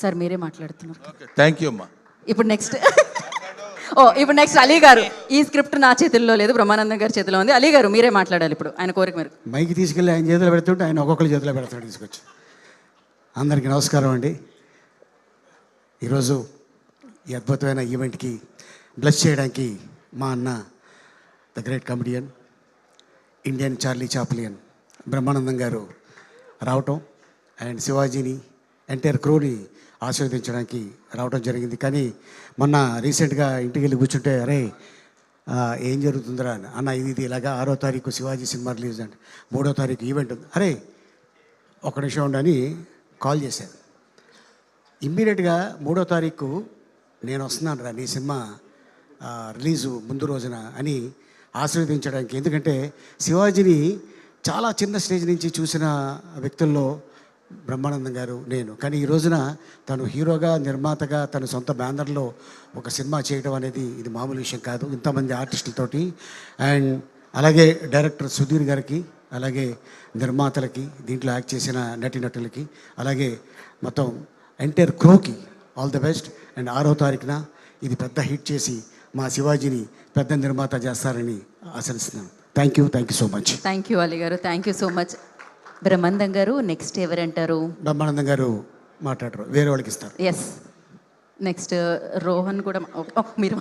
Sir మీరే మాట్లాడుతున్నారు. Thank you అమ్మా. ఇప్పుడు నెక్స్ట్ అలీ గారు. ఈ స్క్రిప్ట్ నా చేతుల్లో లేదు, బ్రహ్మానందం గారి చేతిలో ఉంది. అలీ గారు మీరే మాట్లాడాలి ఇప్పుడు, ఆయన కోరిక మీరు. మైకి తీసుకెళ్ళి ఆయన చేతిలో పెడుతుంటే ఆయన ఒక్కొక్కరి చేతిలో పెడతాడు తీసుకొచ్చి. అందరికీ నమస్కారం అండి. ఈరోజు ఈ అద్భుతమైన ఈవెంట్కి బ్లెస్ చేయడానికి మా అన్న the great comedian, Indian Charlie Chaplin Brahmanandam garu రావటం అండ్ శివాజీని ఎంటైర్ క్రూని ఆశీర్వదించడానికి రావడం జరిగింది. కానీ మొన్న రీసెంట్గా ఇంటికి వెళ్ళి కూర్చుంటే అరే ఏం జరుగుతుందిరా అన్న, ఇది ఇలాగా 6వ తారీఖు శివాజీ సినిమా రిలీజ్ అండి, 3వ తారీఖు ఈవెంట్ ఉంది, అరే ఒక నిమిషం ఉండని కాల్ చేశాను. ఇమ్మీడియట్గా 3వ తారీఖు నేను వస్తున్నాను రా నీ సినిమా రిలీజు ముందు రోజున అని ఆశీర్వదించడానికి. ఎందుకంటే శివాజీని చాలా చిన్న స్టేజ్ నుంచి చూసిన వ్యక్తుల్లో బ్రహ్మానందం గారు నేను. కానీ ఈ రోజున తను హీరోగా, నిర్మాతగా, తన సొంత బ్యానర్లో ఒక సినిమా చేయడం అనేది ఇది మామూలు విషయం కాదు, ఇంతమంది ఆర్టిస్టులతోటి. అండ్ అలాగే డైరెక్టర్ సుధీర్ గారికి, అలాగే నిర్మాతలకి, దీంట్లో యాక్ట్ చేసిన నటీనటులకి, అలాగే మొత్తం ఎంటైర్ క్రూకి ఆల్ ది బెస్ట్. అండ్ 6వ తారీఖున ఇది పెద్ద హిట్ చేసి మా శివాజీని పెద్ద నిర్మాత చేస్తారని ఆశిస్తున్నాను. Thank you so much. Thank you Ali garu, thank you so much. Brahmanandam garu next ఎవరంటారు? Brahmanandam గారు మాట్లాడరు, వేరే వాళ్ళకి ఇస్తారు. ఎస్, నెక్స్ట్ రోహన్ కూడా మీరు